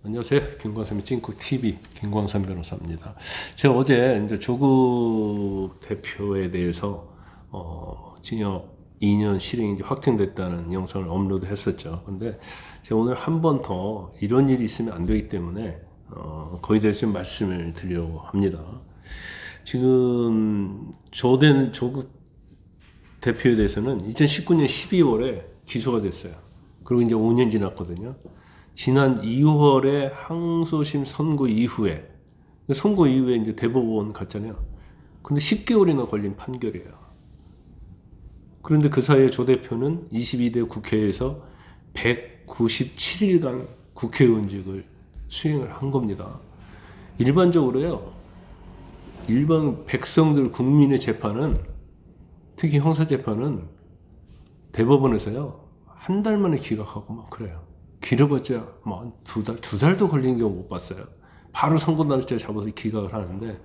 안녕하세요. 김광삼의 찐국TV 김광삼 변호사입니다. 제가 어제 이제 조국 대표에 대해서 징역 2년 실형이 이제 확정됐다는 영상을 업로드 했었죠. 근데 제가 오늘 한 번 더 이런 일이 있으면 안 되기 때문에 거기에 대해서 좀 말씀을 드리려고 합니다. 지금 조국 대표에 대해서는 2019년 12월에 기소가 됐어요. 그리고 이제 5년 지났거든요. 지난 2월에 항소심 선고 이후에 이제 대법원 갔잖아요. 근데 10개월이나 걸린 판결이에요. 그런데 그 사이에 조 대표는 22대 국회에서 197일간 국회의원직을 수행을 한 겁니다. 일반적으로요, 일반 백성들 국민의 재판은, 특히 형사재판은 대법원에서요 한 달 만에 기각하고 막 그래요. 길어봤자 뭐 두 달도 걸리는 경우 못 봤어요. 바로 선고 날짜 잡아서 기각을 하는데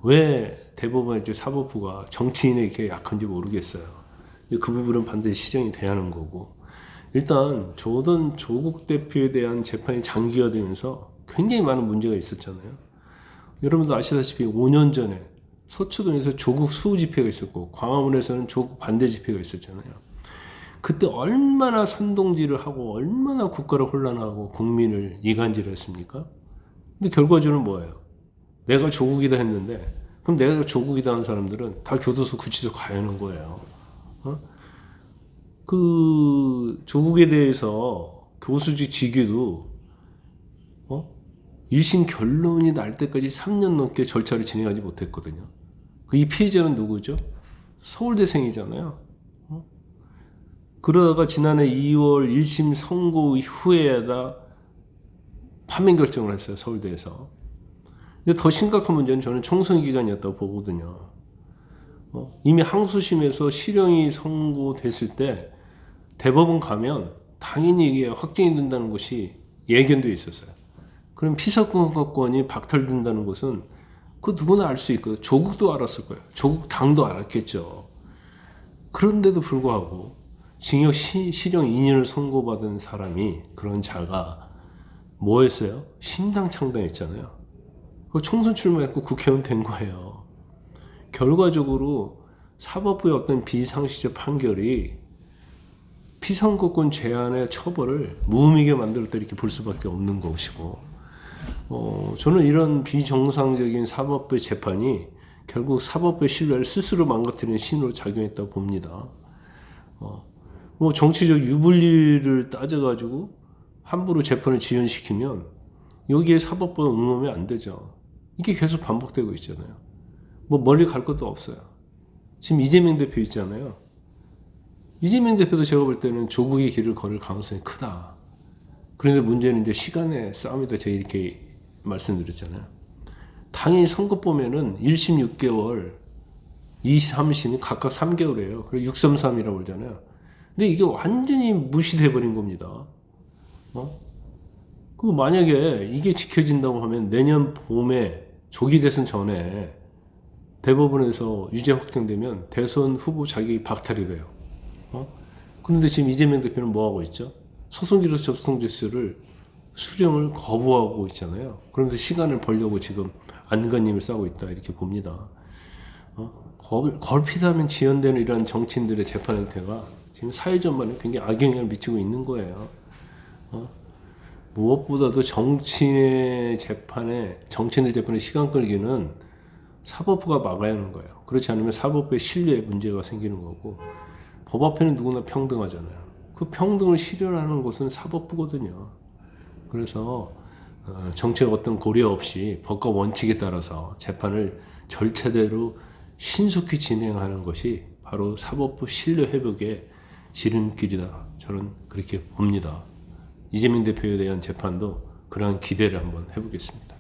왜 대법원 이제 사법부가 정치인에게 약한지 모르겠어요. 그 부분은 반드시 시정이 돼야 하는 거고, 일단 조국 대표에 대한 재판이 장기화되면서 굉장히 많은 문제가 있었잖아요. 여러분도 아시다시피 5년 전에 서초동에서 조국 수호 집회가 있었고 광화문에서는 조국 반대 집회가 있었잖아요. 그때 얼마나 선동질을 하고 얼마나 국가를 혼란하고 국민을 이간질을 했습니까? 근데 결과적으로는 뭐예요? 내가 조국이다 했는데, 그럼 내가 조국이다 한 사람들은 다 교도소 구치소 가야 하는 거예요. 그 조국에 대해서 교수직 직위도 1심 결론이 날 때까지 3년 넘게 절차를 진행하지 못했거든요. 이 피해자는 누구죠? 서울대생이잖아요. 그러다가 지난해 2월 1심 선고 후에다 파면 결정을 했어요, 서울대에서. 근데 더 심각한 문제는 저는 총선 기간이었다고 보거든요. 이미 항소심에서 실형이 선고됐을 때 대법원 가면 당연히 이게 확정이 된다는 것이 예견되어 있었어요. 그럼 피사건이 박탈된다는 것은 그 누구나 알 수 있거든요. 조국도 알았을 거예요. 조국 당도 알았겠죠. 그런데도 불구하고 징역 실형 2년을 선고받은 사람이, 그런 자가 뭐 했어요? 신당 창당했잖아요. 그 총선 출마했고 국회의원 된 거예요. 결과적으로 사법부의 어떤 비상식적 판결이 피선거권 제한의 처벌을 무의미하게 만들었다, 이렇게 볼 수밖에 없는 것이고, 저는 이런 비정상적인 사법부의 재판이 결국 사법부의 신뢰를 스스로 망가뜨리는 신호로 작용했다고 봅니다. 뭐 정치적 유불리를 따져가지고 함부로 재판을 지연시키면 여기에 사법부가 응하면 안 되죠. 이게 계속 반복되고 있잖아요. 뭐 멀리 갈 것도 없어요. 지금 이재명 대표 있잖아요. 이재명 대표도 제가 볼 때는 조국의 길을 걸을 가능성이 크다. 그런데 문제는 이제 시간의 싸움이다, 제가 이렇게 말씀드렸잖아요. 당연히 선거 보면은 1심 6개월, 2심, 3심이 각각 3개월이에요. 그리고 633이라고 그러잖아요. 근데 이게 완전히 무시돼 버린 겁니다. 그 만약에 이게 지켜진다고 하면 내년 봄에 조기 대선 전에 대법원에서 유죄 확정되면 대선 후보 자격이 박탈이 돼요. 그런데 지금 이재명 대표는 뭐 하고 있죠? 소송기로 접수통 지수를 수령을 거부하고 있잖아요. 그러면서 시간을 벌려고 지금 안간힘을 싸고 있다, 이렇게 봅니다. 걸핏하면 지연되는 이런 정치인들의 재판 형태가 지금 사회 전반에 굉장히 악영향을 미치고 있는 거예요. 무엇보다도 정치인의 재판에 시간 끌기는 사법부가 막아야 하는 거예요. 그렇지 않으면 사법부의 신뢰에 문제가 생기는 거고, 법 앞에는 누구나 평등하잖아요. 그 평등을 실현하는 것은 사법부거든요. 그래서 정책 어떤 고려 없이 법과 원칙에 따라서 재판을 절차대로 신속히 진행하는 것이 바로 사법부 신뢰 회복의 지름길이다, 저는 그렇게 봅니다. 이재명 대표에 대한 재판도 그러한 기대를 한번 해보겠습니다.